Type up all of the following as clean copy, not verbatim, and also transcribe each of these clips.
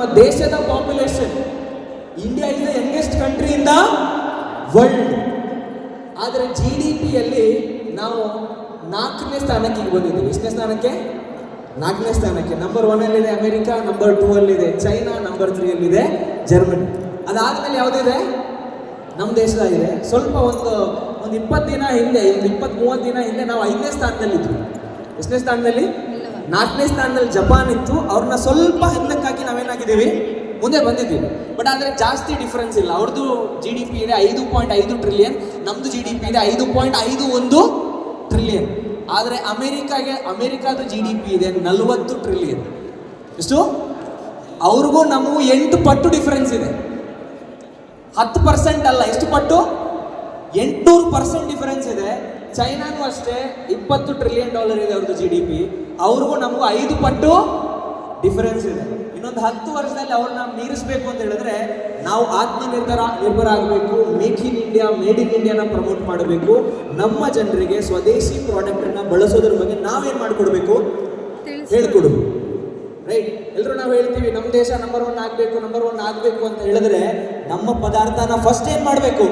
ನಮ್ಮ ದೇಶದ population, India is the youngest country in the world. ಆದರೆ GDPಯಲ್ಲಿ ನಾವು 4ನೇ ಸ್ಥಾನಕ್ಕೆ ಬಂದಿದ್ದೀವಿ. ಎಷ್ಟನೇ ಸ್ಥಾನಕ್ಕೆ? 4ನೇ ಸ್ಥಾನಕ್ಕೆ. ನಂಬರ್ 1 ಅಲ್ಲಿದೆ ಅಮೆರಿಕಾ, ನಂಬರ್ 2 ಅಲ್ಲಿದೆ ಚೈನಾ, ನಂಬರ್ 3 ಅಲ್ಲಿದೆ ಜರ್ಮನಿ. ಅದಾದ್ಮೇಲೆ ಯಾವುದಿದೆ? ನಮ್ಮ ದೇಶದಾಗಿದೆ. ಸ್ವಲ್ಪ ಒಂದು 20 ದಿನ ಹಿಂದೆ, 20-30 ದಿನ ಹಿಂದೆ ನಾವು 5ನೇ ಸ್ಥಾನದಲ್ಲಿದ್ವಿ. ಎಷ್ಟನೇ ಸ್ಥಾನದಲ್ಲಿ? 4ನೇ ಸ್ಥಾನದಲ್ಲಿ ಜಪಾನ್ ಇತ್ತು. ಅವ್ರನ್ನ ಸ್ವಲ್ಪ ಹಿಂದಕ್ಕಾಗಿ ನಾವೇನಾಗಿದ್ದೀವಿ, ಮುಂದೆ ಬಂದಿದ್ದೀವಿ. ಬಟ್ ಆದರೆ ಜಾಸ್ತಿ ಡಿಫ್ರೆನ್ಸ್ ಇಲ್ಲ. ಅವ್ರದ್ದು GDP ಇದೆ 5.5 ಟ್ರಿಲಿಯನ್, ನಮ್ಮದು GDP ಇದೆ 5.51 ಟ್ರಿಲಿಯನ್. ಆದರೆ ಅಮೆರಿಕಾದ GDP ಇದೆ 40 ಟ್ರಿಲಿಯನ್. ಎಷ್ಟು? ಅವ್ರಿಗೂ ನಮಗೂ 8 ಪಟ್ಟು ಡಿಫ್ರೆನ್ಸ್ ಇದೆ. 10% ಅಲ್ಲ, ಎಷ್ಟು ಪಟ್ಟು? 800% ಡಿಫರೆನ್ಸ್ ಇದೆ. ಚೈನಾನು ಅಷ್ಟೇ, $20 ಟ್ರಿಲಿಯನ್ ಇದೆ ಅವ್ರದ್ದು GDP. ಅವ್ರಿಗೂ ನಮಗೂ 5 ಪಟ್ಟು ಡಿಫರೆನ್ಸ್ ಇದೆ. ಇನ್ನೊಂದು 10 ವರ್ಷದಲ್ಲಿ ಅವ್ರನ್ನ ಮೀರಿಸಬೇಕು ಅಂತ ಹೇಳಿದ್ರೆ ನಾವು ನಿರ್ಭರ ಆಗಬೇಕು. Make in India, made in ಇಂಡಿಯಾನ ಪ್ರಮೋಟ್ ಮಾಡಬೇಕು. ನಮ್ಮ ಜನರಿಗೆ ಸ್ವದೇಶಿ ಪ್ರಾಡಕ್ಟನ್ನು ಬಳಸೋದ್ರ ಬಗ್ಗೆ ನಾವೇನು ಮಾಡಿಕೊಡ್ಬೇಕು? ಹೇಳ್ಕೊಡ್ಬೇಕು. ರೈಟ್? ಎಲ್ಲರೂ ನಾವು ಹೇಳ್ತೀವಿ ನಮ್ಮ ದೇಶ ನಂಬರ್ 1 ಆಗಬೇಕು ಅಂತ ಹೇಳಿದ್ರೆ ನಮ್ಮ ಪದಾರ್ಥನ ಫಸ್ಟ್ ಏನು ಮಾಡಬೇಕು?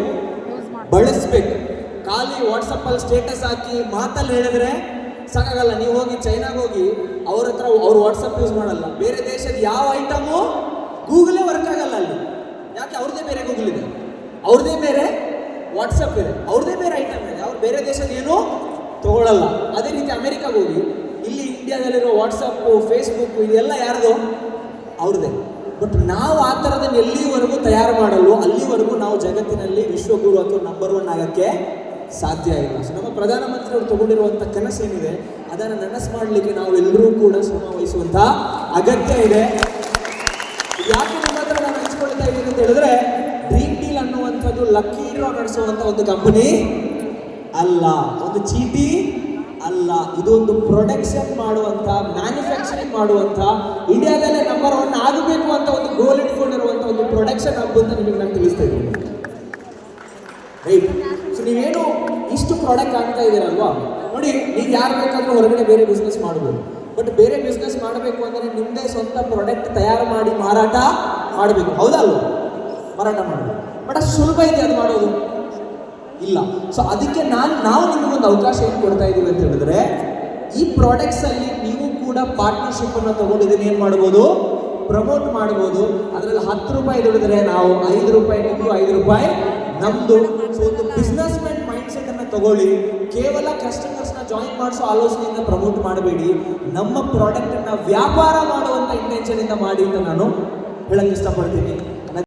ಬಳಸಬೇಕು. ಖಾಲಿ ವಾಟ್ಸಪ್ಪಲ್ಲಿ ಸ್ಟೇಟಸ್ ಹಾಕಿ ಮಾತಲ್ಲಿ ಹೇಳಿದ್ರೆ ಸಾಕಾಗಲ್ಲ. ನೀವು ಹೋಗಿ ಚೈನಾಗೆ ಹೋಗಿ ಅವ್ರ ಹತ್ರ ಅವ್ರು ವಾಟ್ಸಪ್ ಯೂಸ್ ಮಾಡಲ್ಲ. ಬೇರೆ ದೇಶದ ಯಾವ ಐಟಮು ಗೂಗಲೇ ವರ್ಕ್ ಆಗಲ್ಲ ಅಲ್ಲಿ. ಯಾಕೆ? ಅವ್ರದ್ದೇ ಬೇರೆ ಗೂಗಲ್ ಇದೆ, ಅವ್ರದ್ದೇ ಬೇರೆ ವಾಟ್ಸಪ್ ಇದೆ, ಅವ್ರದ್ದೇ ಬೇರೆ ಐಟಮ್ ಇದೆ. ಅವ್ರು ಬೇರೆ ದೇಶದ ಏನೂ ತಗೊಳ್ಳಲ್ಲ. ಅದೇ ರೀತಿ ಅಮೆರಿಕಾಗೆ ಹೋಗಿ ಇಲ್ಲಿ ಇಂಡಿಯಾದಲ್ಲಿರೋ ವಾಟ್ಸಪ್ಪು, ಫೇಸ್ಬುಕ್ ಇದೆಲ್ಲ ಯಾರ್ದು? ಅವ್ರದ್ದೇ. ಬಟ್ ನಾವು ಆ ಥರದನ್ನು ಎಲ್ಲಿವರೆಗೂ ತಯಾರು ಮಾಡಲು ಅಲ್ಲಿವರೆಗೂ ನಾವು ಜಗತ್ತಿನಲ್ಲಿ ವಿಶ್ವಗುರು ಅಥವಾ ನಂಬರ್ 1 ಆಗೋಕ್ಕೆ ಸಾಧ್ಯ ಇಲ್ಲ. ಸೊ ನಮ್ಮ ಪ್ರಧಾನಮಂತ್ರಿಯವರು ತಗೊಂಡಿರುವಂಥ ಕನಸೇನಿದೆ ಅದನ್ನು ನನಸು ಮಾಡಲಿಕ್ಕೆ ನಾವು ಎಲ್ಲರೂ ಕೂಡ ಶ್ರಮ ವಹಿಸುವಂಥ ಅಗತ್ಯ ಇದೆ. ಯಾಕೆ ನಿಮ್ಮ ಹತ್ರ ನಾನು ಹಂಚ್ಕೊಳ್ತಾ ಇದ್ದೀನಿ ಅಂತ ಹೇಳಿದ್ರೆ, ಡ್ರೀಮ್ ಡೀಲ್ ಅನ್ನುವಂಥದ್ದು ಲಕ್ಕಿ ಡ್ರಾ ನಡೆಸುವಂಥ ಒಂದು ಕಂಪನಿ ಅಲ್ಲ, ಒಂದು ಚೀಟಿ ಅಲ್ಲ. ಇದು ಒಂದು ಪ್ರೊಡಕ್ಷನ್ ಮಾಡುವಂಥ, ಮ್ಯಾನುಫ್ಯಾಕ್ಚರಿಂಗ್ ಮಾಡುವಂಥ, ಇಂಡಿಯಾದಲ್ಲೇ ನಂಬರ್ 1 ಆಗಬೇಕು ಅಂತ ಒಂದು ಗೋಲ್ ಇಟ್ಕೊಂಡಿರುವಂಥ ಒಂದು ಪ್ರೊಡಕ್ಷನ್ ಹಬ್ ಅಂತ ನಿಮಗೆ ನಾನು ತಿಳಿಸ್ತಾ ಇದ್ದೀನಿ. ರೈಟ್? ಸೊ ನೀವೇನು ಇಷ್ಟು ಪ್ರಾಡಕ್ಟ್ ಆಗ್ತಾ ಇದ್ದೀರಲ್ವಾ, ನೋಡಿ, ನೀವು ಯಾರು ಬೇಕಾದರೂ ಹೊರಗಡೆ ಬೇರೆ ಬಿಸ್ನೆಸ್ ಮಾಡ್ಬೋದು. ಬಟ್ ಬೇರೆ ಬಿಸ್ನೆಸ್ ಮಾಡಬೇಕು ಅಂದರೆ ನಿಮ್ಮದೇ ಸ್ವಂತ ಪ್ರಾಡಕ್ಟ್ ತಯಾರು ಮಾಡಿ ಮಾರಾಟ ಮಾಡಬೇಕು. ಹೌದಲ್ವಾ? ಮಾರಾಟ ಮಾಡಬೇಕು. ಬಟ್ ಅಷ್ಟು ಸುಲಭ ಇದೆ ಅದು ಮಾಡೋದು? ಇಲ್ಲ. ಸೊ ಅದಕ್ಕೆ ನಾವು ನಿಮಗೊಂದು ಅವಕಾಶ ಏನು ಕೊಡ್ತಾ ಇದ್ದೀವಿ ಅಂತ ಹೇಳಿದ್ರೆ, ಈ ಪ್ರಾಡಕ್ಟ್ಸಲ್ಲಿ ನೀವು ಕೂಡ ಪಾರ್ಟ್ನರ್ಶಿಪ್ಪನ್ನು ತೊಗೊಂಡಿದ್ದೀನಿ ಏನು ಮಾಡ್ಬೋದು? ಪ್ರಮೋಟ್ ಮಾಡ್ಬೋದು. ಅದರಲ್ಲಿ 10 ರೂಪಾಯಿ ದುಡಿದ್ರೆ ನಾವು 5 ರೂಪಾಯಿ ನಿಮ್ಮದು, 5 ರೂಪಾಯಿ ನಮ್ಮದು. ಸೊ ಒಂದು ಬಿಸ್ನೆಸ್ ಮ್ಯಾನ್ ಮೈಂಡ್ಸೆಟ್ಟನ್ನು ತಗೊಳ್ಳಿ. ಕೇವಲ ಕಸ್ಟಮರ್ಸ್ನ ಜಾಯಿನ್ ಮಾಡಿಸೋ ಆಲೋಚನೆಯಿಂದ ಪ್ರಮೋಟ್ ಮಾಡಬೇಡಿ. ನಮ್ಮ ಪ್ರಾಡಕ್ಟನ್ನು ವ್ಯಾಪಾರ ಮಾಡುವಂಥ ಇಂಟೆನ್ಷನಿಂದ ಮಾಡಿ ಅಂತ ನಾನು ಹೇಳಕ್ಕೆ ಇಷ್ಟಪಡ್ತೀನಿ.